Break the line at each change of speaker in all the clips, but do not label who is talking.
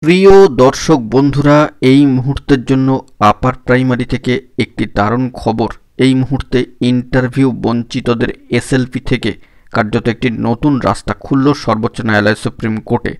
প্রিয় দর্শক বন্ধুরা, এই মুহূর্তের জন্য আপার প্রাইমারি থেকে একটি দারুণ খবর। এই মুহূর্তে ইন্টারভিউ বঞ্চিতদের এসএলপি থেকে কার্যত একটি নতুন রাস্তা খুলল সর্বোচ্চ ন্যায়ালয় সুপ্রিম কোর্টে।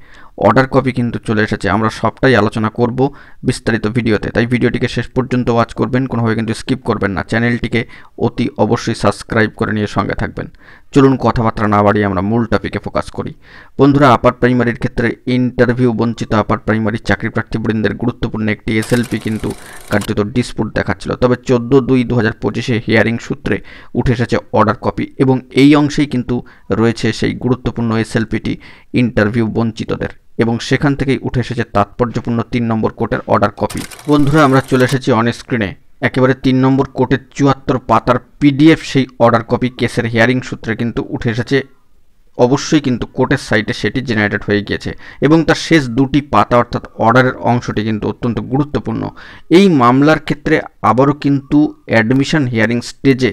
অর্ডার কপি কিন্তু চলে এসেছে। আমরা সবটাই আলোচনা করব বিস্তারিত ভিডিওতে, তাই ভিডিওটিকে শেষ পর্যন্ত ওয়াচ করবেন, কোনোভাবে কিন্তু স্কিপ করবেন না। চ্যানেলটিকে অতি অবশ্যই সাবস্ক্রাইব করে নিয়ে সঙ্গে থাকবেন। চলুন কথাবার্তা না বাড়িয়ে আমরা মূল টপিকে ফোকাস করি। বন্ধুরা, আপার প্রাইমারির ক্ষেত্রে ইন্টারভিউ বঞ্চিত আপার প্রাইমারি চাকরি প্রার্থীবৃন্দের গুরুত্বপূর্ণ একটি এসএলপি কিন্তু কার্যত ডিসপুট দেখাচ্ছিল। তবে 14/2/2025 হিয়ারিং সূত্রে উঠে এসেছে অর্ডার কপি এবং এই অংশেই কিন্তু রয়েছে সেই গুরুত্বপূর্ণ এসএলপিটি ইন্টারভিউ বঞ্চিতদের, এবং সেখান থেকেই উঠে এসেছে তাৎপর্যপূর্ণ 3 নম্বর কোর্টের অর্ডার কপি। বন্ধুরা, আমরা চলে এসেছি অন স্ক্রিনে। একেবারে 3 নম্বর কোর্টের 74 পাতার পিডিএফ সেই অর্ডার কপি কেসের হিয়ারিং সূত্রে কিন্তু উঠে এসেছে। অবশ্যই কিন্তু কোর্টের সাইটে সেটি জেনারেটেড হয়ে গিয়েছে এবং তার শেষ দুটি পাতা অর্থাৎ অর্ডারের অংশটি কিন্তু অত্যন্ত গুরুত্বপূর্ণ। এই মামলার ক্ষেত্রে আবারও কিন্তু অ্যাডমিশন হিয়ারিং স্টেজে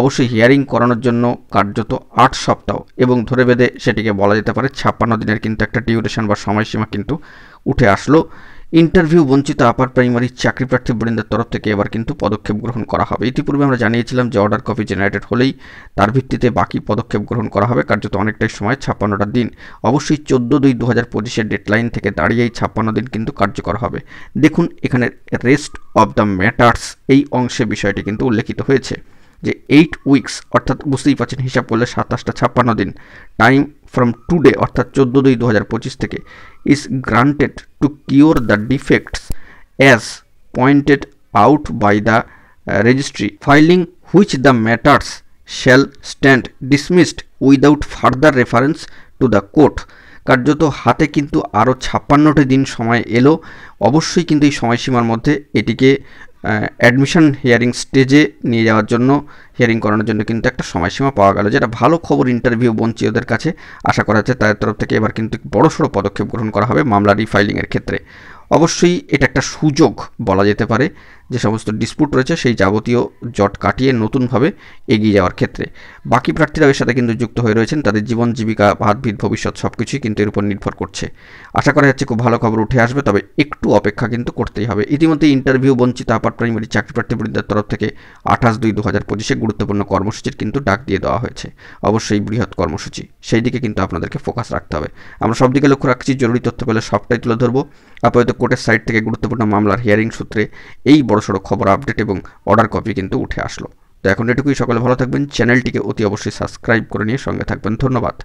অবশ্যই হিয়ারিং করানোর জন্য কার্যত 8 সপ্তাহ এবং ধরে বেঁধে সেটিকে বলা যেতে পারে 56 দিনের কিন্তু একটা ডিউরেশন বা সময়সীমা কিন্তু উঠে আসলো। ইন্টারভিউ বঞ্চিত আপার প্রাইমারি চাকরি প্রার্থীবৃন্দের তরফ থেকে এবার কিন্তু পদক্ষেপ গ্রহণ করা হবে। ইতিপূর্বে আমরা জানিয়েছিলাম যে অর্ডার কপি জেনারেটেড হলেই তার ভিত্তিতে বাকি পদক্ষেপ গ্রহণ করা হবে। কার্যত অনেকটাই সময়, 56টা দিন। অবশ্যই 14/2/2025 ডেডলাইন থেকে দাঁড়িয়ে এই 56 দিন কিন্তু কার্যকর হবে। দেখুন এখানে রেস্ট অব দ্য ম্যাটার্স এই অংশে বিষয়টি কিন্তু উল্লেখিত হয়েছে যে 8 উইকস অর্থাৎ বুঝতেই পারছেন হিসাব করলে 27টা 56 দিন টাইম ফ্রম টুডে অর্থাৎ 14/2/2025 থেকে is granted to cure the defects as pointed out by the registry filing which the matters shall stand dismissed without further reference to the court. কার্যত হাতে কিন্তু আরও 56টি দিন সময় এলো। অবশ্যই কিন্তু এই সময়সীমার মধ্যে এটিকে অ্যাডমিশন হিয়ারিং স্টেজে নিয়ে যাওয়ার জন্য, হিয়ারিং করানোর জন্য কিন্তু একটা সময়সীমা পাওয়া গেল, যেটা ভালো খবর ইন্টারভিউ বঞ্চিতদের কাছে। আশা করা যাচ্ছে তাদের তরফ থেকে এবার কিন্তু বড়সড় পদক্ষেপ গ্রহণ করা হবে মামলা রিফাইলিংয়ের ক্ষেত্রে। অবশ্যই এটা একটা সুযোগ বলা যেতে পারে যে সমস্ত ডিসপুট রয়েছে সেই যাবতীয় জট কাটিয়ে নতুনভাবে এগিয়ে যাওয়ার ক্ষেত্রে। বাকি প্রার্থীরাও এর সাথে কিন্তু যুক্ত হয়ে রয়েছেন, তাদের জীবন জীবিকা, ভাতভিত, ভবিষ্যৎ সব কিছুই কিন্তু এর উপর নির্ভর করছে। আশা করা যাচ্ছে খুব ভালো খবর উঠে আসবে, তবে একটু অপেক্ষা কিন্তু করতেই হবে। ইতিমধ্যে ইন্টারভিউ বঞ্চিত আপার প্রাইমারি চাকরি প্রার্থীবৃন্দের তরফ থেকে 28/2/2025 গুরুত্বপূর্ণ কর্মসূচির কিন্তু ডাক দিয়ে দেওয়া হয়েছে। অবশ্যই বৃহৎ কর্মসূচি, সেই দিকে কিন্তু আপনাদেরকে ফোকাস রাখতে হবে। আমরা সব দিকে লক্ষ্য রাখছি, জরুরি তথ্য পেলে সবটাই তুলে ধরবো। আপাতত কোর্টের সাইট থেকে গুরুত্বপূর্ণ মামলার হিয়ারিং সূত্রে এই বড়সড় খবর আপডেট এবং অর্ডার কপি কিন্তু উঠে আসলো। তো এখন এটুকুই, সকলে ভালো থাকবেন। চ্যানেলটিকে অতি অবশ্যই সাবস্ক্রাইব করে নিয়ে সঙ্গে থাকবেন। ধন্যবাদ।